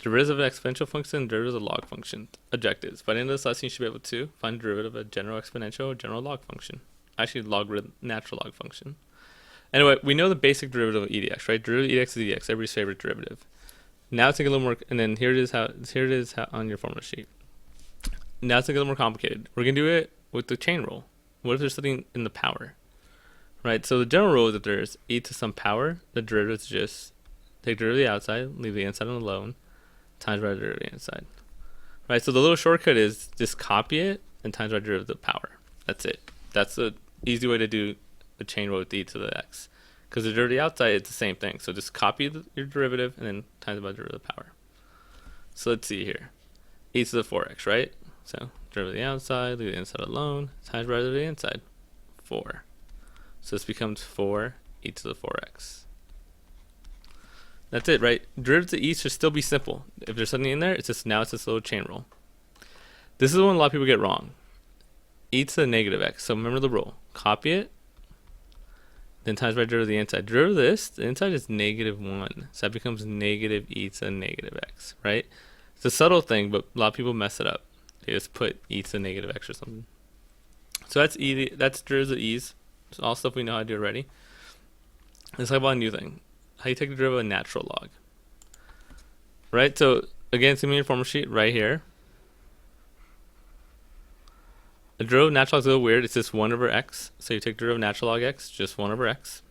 derivatives of an exponential function, derivatives of a log function. Objectives. By the end of this lesson, you should be able to find the derivative of a general exponential or general log function. Actually, natural log function. Anyway, we know the basic derivative of e dx, right? Derivative of e dx is dx, everybody's favorite derivative. Now it's a little more, and then here it is how on your formula sheet. Now it's a little more complicated. We're gonna do it with the chain rule. What if there's something in the power, right? So the general rule is that there's e to some power. The derivative is just take the derivative of the outside, leave the inside alone, times by the derivative of the inside, right? So the little shortcut is just copy it and times by the derivative of the power. That's it. That's the easy way to do a chain rule with e to the x, because the derivative outside is the same thing. So just copy your derivative and then times by the derivative of the power. So let's see here, e to the 4x, right? So derivative of the outside, leave the inside alone, times by the derivative of the inside, 4. So this becomes 4 e to the 4x. That's it, right? Derivatives of e should still be simple. If there's something in there, it's just this little chain rule. This is one a lot of people get wrong. E to the negative x. So remember the rule. Copy it, then times by derivative of the inside. Derivative of this, the inside is -1. So that becomes negative e to the negative x, right? It's a subtle thing, but a lot of people mess it up. They just put e to the negative x or something. So that's derivatives of e's. It's all stuff we know how to do already. Let's talk about a new thing. How you take the derivative of a natural log. Right? So again, it's gonna be your formula sheet right here. The derivative of natural log is a little weird. It's just 1 over x. So you take the derivative of natural log x, just 1 over x.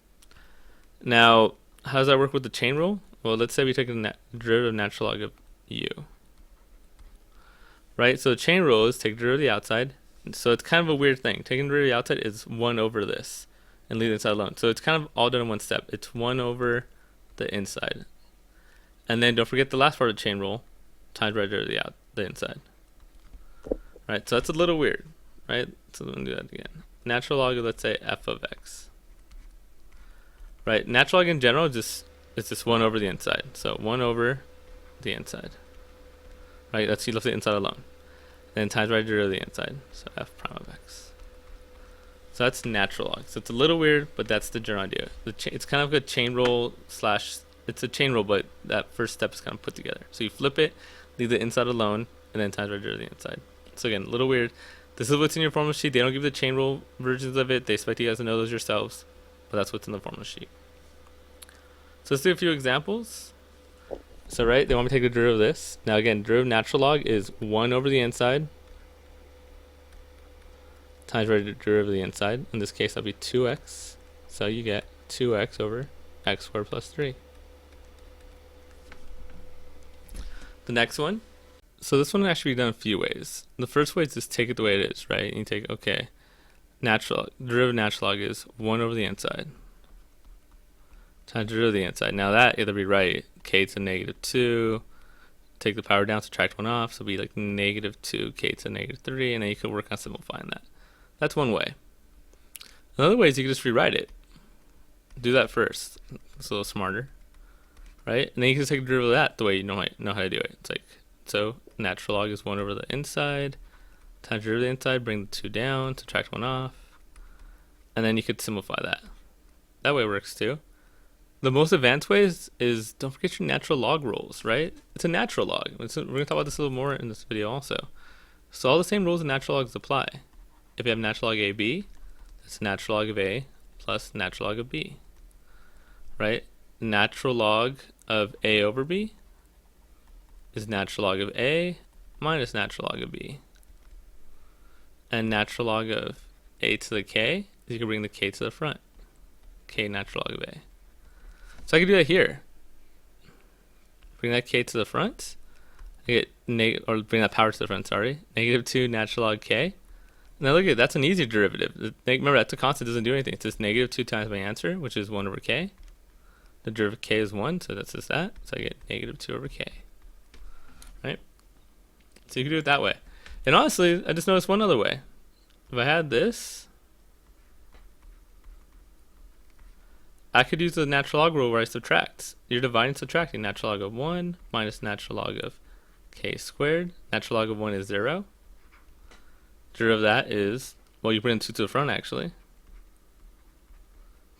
Now, how does that work with the chain rule? Well, let's say we take the derivative of natural log of u. Right? So the chain rule is take the derivative of the outside. So it's kind of a weird thing. Taking the derivative of the outside is 1 over this and leave the inside alone. So it's kind of all done in one step. It's 1 over the inside. And then don't forget the last part of the chain rule, times by the derivative of the inside. Right? So that's a little weird. Right? So let me do that again. Natural log of, let's say, f of x. Right? Natural log in general is just 1 over the inside. So 1 over the inside. Right? That's, you left the inside alone. Then times by the derivative of the inside. So f prime of x. So that's natural log. So it's a little weird, but that's the general idea. It's kind of a chain rule slash, it's a chain rule, but that first step is kind of put together. So you flip it, leave the inside alone, and then times by the derivative of the inside. So again, a little weird. This is what's in your formula sheet. They don't give the chain rule versions of it. They expect you guys to know those yourselves, but that's what's in the formula sheet. So let's do a few examples. So right, they want me to take the derivative of this. Now again, derivative of natural log is 1 over the inside times by the derivative of the inside. In this case, that'll be 2x. So you get 2x over x squared plus 3. The next one. So this one can actually be done a few ways. The first way is just take it the way it is, right? You take, okay, derivative of natural log is 1 over the inside times derivative of the inside. Now that, either rewrite k to -2, take the power down, subtract 1 off, so it'll be like -2 k to -3, and then you can work on simplifying that. That's one way. Another way is you can just rewrite it. Do that first. It's a little smarter, right? And then you can take the derivative of that the way you know how to do it. It's like, so natural log is 1 over the inside, times derivative of the inside, bring the 2 down, subtract 1 off, and then you could simplify that. That way works too. The most advanced way is don't forget your natural log rules, right? It's a natural log. We're going to talk about this a little more in this video also. So all the same rules in natural logs apply. If you have natural log AB, that's natural log of A plus natural log of B, right? Natural log of A over B is natural log of A minus natural log of B. And natural log of A to the K is you can bring the K to the front. K natural log of A. So I can do that here. Bring that K to the front. I get bring that power to the front, sorry. -2 natural log K. Now look at, that's an easy derivative. Remember, that's a constant, doesn't do anything. It's just -2 times my answer, which is 1 over K. The derivative of K is 1, so that's just that. So I get -2 over K. Right? So you can do it that way. And honestly, I just noticed one other way. If I had this, I could use the natural log rule where I subtract. You're dividing and subtracting. Natural log of 1 minus natural log of K squared. Natural log of 1 is 0. Derivative of that is, well, you bring 2 to the front actually.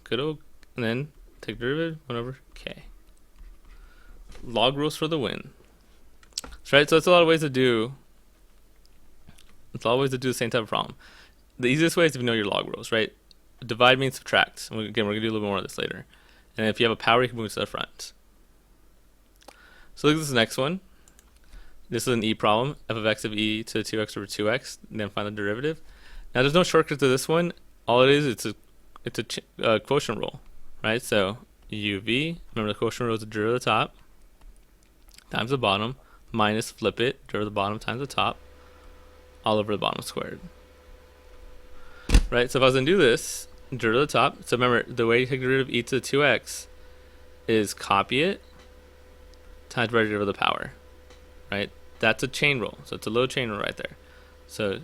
Good old, and then take derivative, 1 over K. Log rules for the win. Right? So it's a lot of ways to do. It's a lot of ways to do the same type of problem. The easiest way is if you know your log rules, right? Divide means subtract. And again, we're gonna do a little bit more of this later. And if you have a power, you can move it to the front. So look at this next one. This is an e problem. F of x of e to the 2x over 2x. And then find the derivative. Now there's no shortcut to this one. All it is, it's a quotient rule, right? So uv, remember the quotient rule is the derivative of the top times the bottom minus flip it, derivative of the bottom times the top, all over the bottom squared. Right, so if I was going to do this, derivative of the top, so remember, the way you take the derivative of e to the 2x is copy it times by derivative of the power, right? That's a chain rule, so it's a little chain rule right there. So,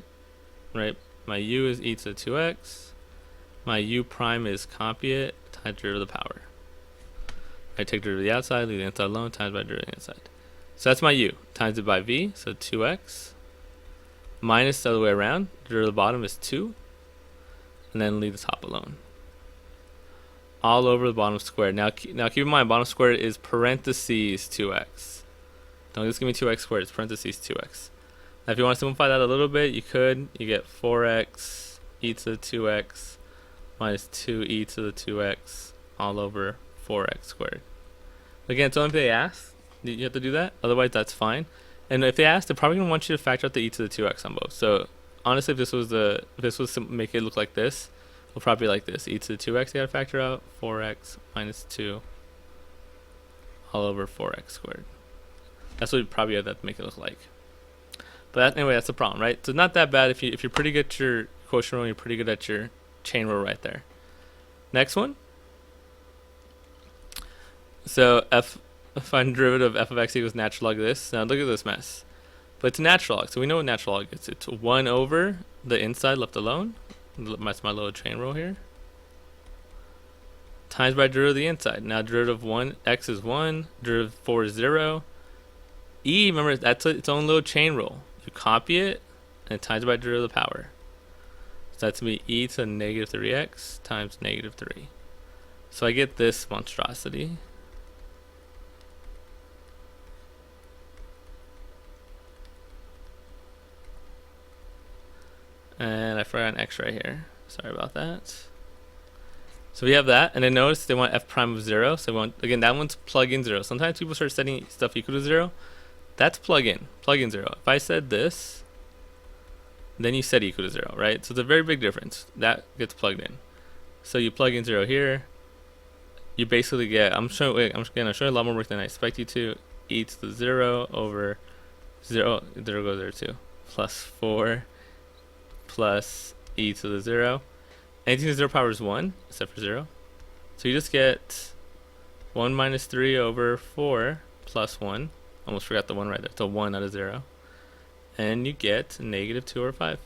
right, my u is e to the 2x, my u prime is copy it times derivative of the power. I take derivative of the outside, leave the inside alone, times by derivative of the inside. So that's my u, times it by v, so 2x, minus the other way around, derivative of the bottom is 2, and then leave the top alone. All over the bottom squared. Now keep in mind, bottom squared is parentheses 2x. Don't just give me 2x squared, it's parentheses 2x. Now if you want to simplify that a little bit, you could. You get 4x e to the 2x minus 2e to the 2x all over 4x squared. Again, it's only if they ask, you have to do that. Otherwise, that's fine. And if they ask, they're probably going to want you to factor out the e to the 2x on both. So honestly, if this was to make it look like this, it'll probably be like this. E to the 2x you gotta factor out, 4x minus 2 all over 4x squared. That's what you probably have to make it look like. But anyway, that's the problem, right? So not that bad if you're pretty good at your quotient rule, you're pretty good at your chain rule right there. Next one. So find derivative of f of x equals natural log of this. Now look at this mess. But it's natural log, so we know what natural log is. It's 1 over the inside left alone. That's my little chain rule here. Times by derivative of the inside. Now derivative of 1, x is 1, derivative of 4 is 0. E, remember, that's its own little chain rule. You copy it, and it times by derivative of the power. So that's going to be e to the negative 3x times negative 3. So I get this monstrosity. And I forgot an x right here. Sorry about that. So we have that, and then notice they want f prime of 0. So we want, again, that one's plug-in 0. Sometimes people start setting stuff equal to 0. That's plug-in 0. If I said this, then you set equal to 0, right? So it's a very big difference. That gets plugged in. So you plug in 0 here. You basically get, I'm showing a lot more work than I expect you to. E to the 0 over 0, there goes there too, plus 4 plus e to the 0. Anything to the 0 power is 1, except for 0. So you just get 1 minus 3 over 4 plus 1. Almost forgot the 1 right there. So 1 out of 0. And you get negative 2 over 5.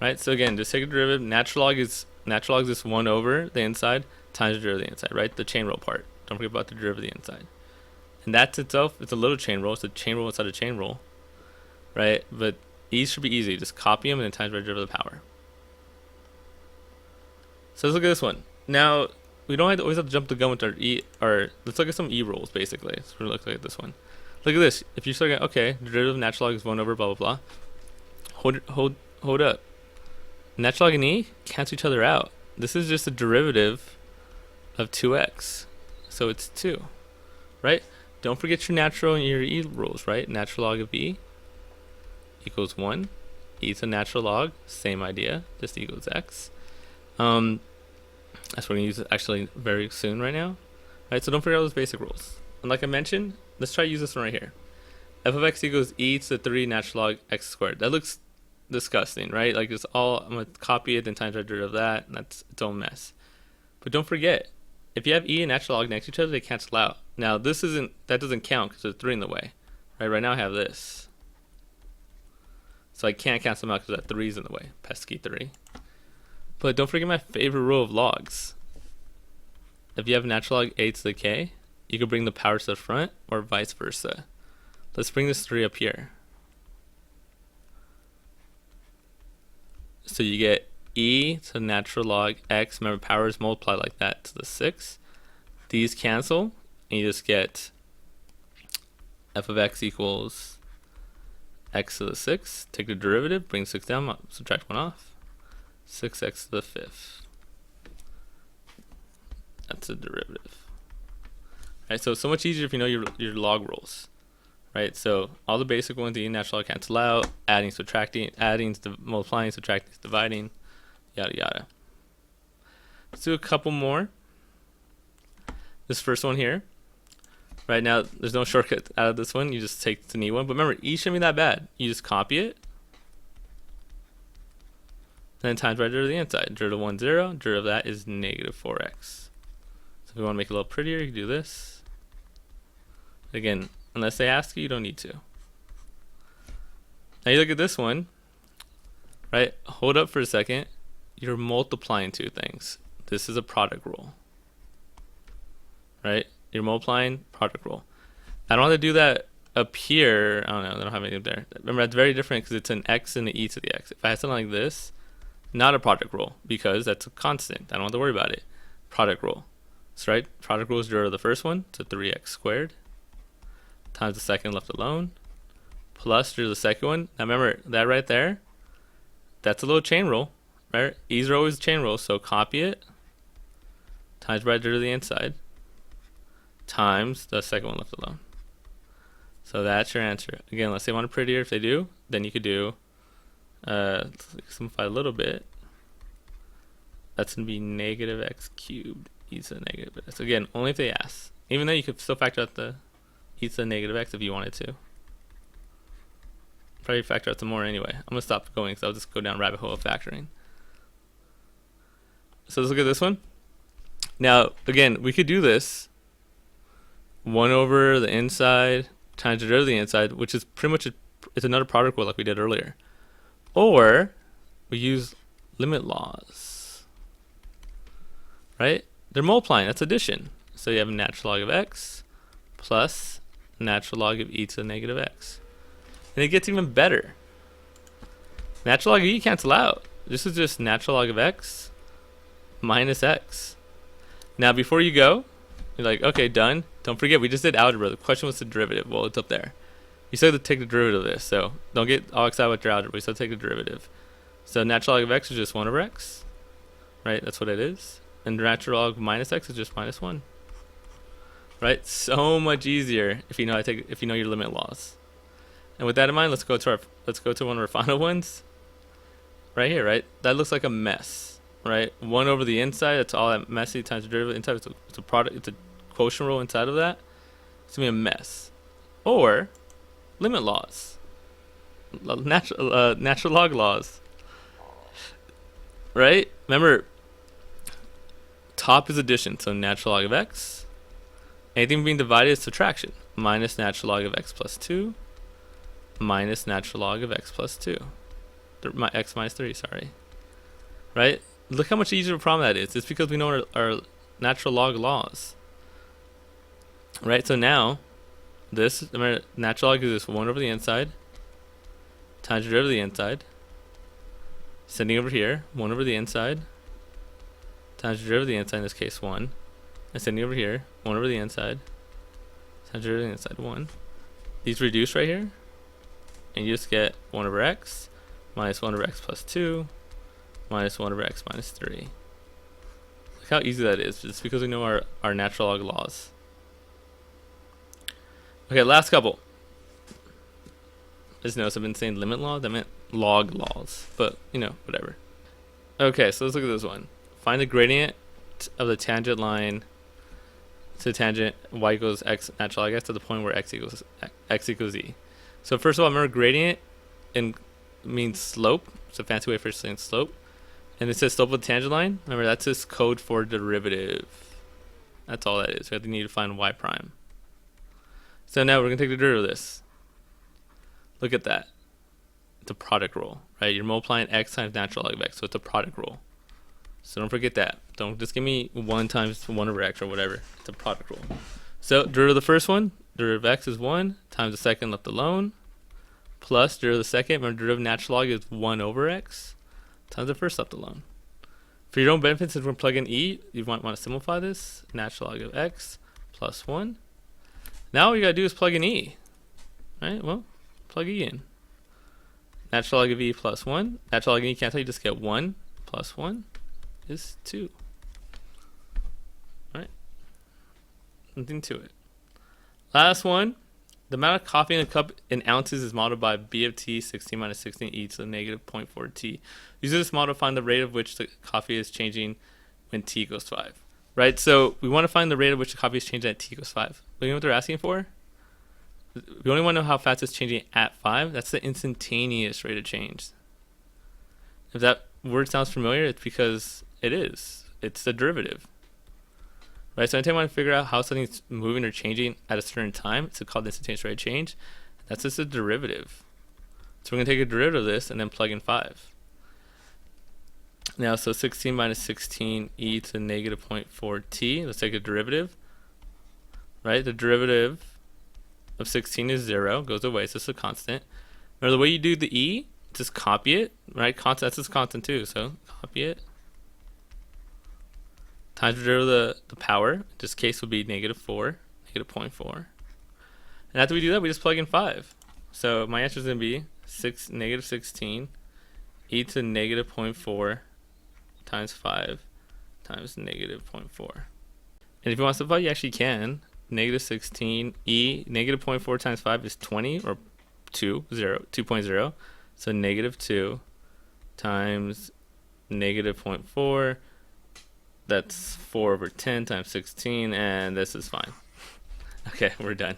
Right, so again, just take a derivative. Natural log is this 1 over the inside times the derivative of the inside, right? The chain rule part. Don't forget about the derivative of the inside. And that's itself, it's a little chain rule. It's a chain rule inside a chain rule, right? But these should be easy. Just copy them and then times by derivative of the power. So let's look at this one. Now, we don't always have to jump the gun with our e, or let's look at some e rules basically. So we're looking at this one. Look at this. If you start going, okay, derivative of natural log is 1 over blah blah blah. Hold up. Natural log and e cancel each other out. This is just a derivative of 2x. So it's 2, right? Don't forget your natural and your e rules, right? Natural log of e equals 1. E to natural log, same idea, just equals x. That's what we're going to use actually very soon right now. Right, so don't forget all those basic rules. And like I mentioned, let's try to use this one right here. F of x equals e to the 3 natural log x squared. That looks disgusting, right? Like it's all, I'm going to copy it and times the derivative of that, and that's its own mess. But don't forget, if you have e and natural log next to each other, they cancel out. Now that doesn't count because there's 3 in the way. Right now I have this. So I can't cancel them out because that 3 is in the way. Pesky 3. But don't forget my favorite rule of logs. If you have natural log a to the k, you can bring the power to the front or vice versa. Let's bring this 3 up here. So you get e to natural log x, remember powers multiply like that to the 6. These cancel, and you just get f of x equals x to the 6. Take the derivative, bring 6 down, subtract 1 off. 6x to the 5th. That's the derivative. Right, so it's so much easier if you know your log rules. Right, so all the basic ones, the natural log cancel out, adding, subtracting, adding, multiplying, subtracting, dividing, yada yada. Let's do a couple more. This first one here. Right now, there's no shortcut out of this one. You just take the neat one. But remember, e shouldn't be that bad. You just copy it. Then times by derivative of the inside. Derivative of 1, 0. Derivative of that is negative 4x. So if you want to make it a little prettier, you can do this. Again, unless they ask you, you don't need to. Now you look at this one. Right? Hold up for a second. You're multiplying two things. This is a product rule. Right? You're multiplying, product rule. I don't want to do that up here. I don't know. I don't have anything up there. Remember, that's very different because it's an x and an e to the x. If I had something like this, not a product rule because that's a constant. I don't have to worry about it. Product rule. So, right? Product rule is derivative of the first one, so 3x squared times the second left alone plus derivative of the second one. Now, remember, that right there, that's a little chain rule. Right? E's are always a chain rule, so copy it times by derivative of the inside times the second one left alone. So that's your answer. Again, let's say you want it prettier. If they do, then you could do, let's simplify a little bit. That's going to be negative x cubed e to the negative x. Again, only if they ask. Even though you could still factor out the e to the negative x if you wanted to. Probably factor out some more anyway. I'm going to stop going because I'll just go down rabbit hole of factoring. So let's look at this one. Now, again, we could do this 1 over the inside times the derivative of the inside, which is pretty much it's another product rule like we did earlier. Or we use limit laws. Right? They're multiplying. That's addition. So you have natural log of x plus natural log of e to the negative x. And it gets even better. Natural log of e cancel out. This is just natural log of x minus x. Now before you go, you're like, okay, done. Don't forget, we just did algebra. The question was the derivative. Well, it's up there. You still have to take the derivative of this, so don't get all excited with your algebra. You still take the derivative. So natural log of x is just 1 over x. Right? That's what it is. And natural log minus x is just minus 1. Right? So much easier if you know how to if you know your limit laws. And with that in mind, let's go to one of our final ones. Right here, right? That looks like a mess. Right? 1 over the inside, that's all that messy times the derivative inside. It's a product, it's a quotient rule inside of that. It's gonna be a mess. Or limit laws. Natural log laws. Right? Remember, top is addition, so natural log of x. Anything being divided is subtraction. Minus natural log of x plus 2 minus natural log of x plus 2. X minus 3, sorry. Right? Look how much easier of a problem that is. It's because we know our natural log laws. Right? So now, this, remember, natural log is this 1 over the inside times the derivative of the inside. Sending over here, 1 over the inside times the derivative of the inside, in this case 1. And sending over here, 1 over the inside times the derivative of the inside, 1. These reduce right here. And you just get 1 over x minus 1 over x plus 2 minus 1 over x minus 3. Look how easy that is, just because we know our natural log laws. Okay, last couple. Just notice I've been saying limit law, that meant log laws, but you know, whatever. Okay, so let's look at this one. Find the gradient of the tangent line to the tangent y equals x natural log x to the point where x equals e. So first of all, remember gradient means slope. It's a fancy way for saying slope. And it says slope of the tangent line. Remember, that's just code for derivative. That's all that is. We need to find y prime. So now we're going to take the derivative of this. Look at that. It's a product rule, right? You're multiplying x times natural log of x, so it's a product rule. So don't forget that. Don't just give me 1 times 1 over x or whatever. It's a product rule. So derivative of the first one, derivative of x is 1 times the second left alone plus derivative of the second. Remember, derivative of natural log is 1 over x times the first left alone. For your own benefit, since we're plugging e, you want to simplify this. Natural log of x plus 1. Now all you got to do is plug in e. Right, well, plug E in. Natural log of E plus 1. Natural log of E cancel, you just get 1 plus 1 is 2. Right? Nothing to it. Last one. The amount of coffee in a cup in ounces is modeled by B of t 16 minus 16 e to the negative 0.4 t. Use this model to find the rate of which the coffee is changing when t equals 5. Right? So we want to find the rate at which the coffee is changing at t equals 5. But you know what they're asking for? We only want to know how fast it's changing at 5. That's the instantaneous rate of change. If that word sounds familiar, it's because it is. It's the derivative. Right? So anytime I want to figure out how something's moving or changing at a certain time, it's called the instantaneous rate of change. That's just a derivative. So we're going to take a derivative of this and then plug in 5. Now, so 16 minus 16 e to the negative 0.4 t. Let's take a derivative. Right? The derivative of 16 is 0, goes away, so it's a constant. Remember the way you do the e, just copy it, right? Constant, that's just constant too, so copy it. Times the derivative of the power, in this case would be negative 4, negative 0.4. And after we do that, we just plug in 5. So my answer is going to be negative 16 e to negative 0.4 times 5 times negative 0.4. And if you want to simplify, you actually can. Negative 16 e negative 0.4 times 5 is 20 or 2.0. So negative 2 times negative 0.4. That's 4 over 10 times 16, and this is fine. Okay, we're done.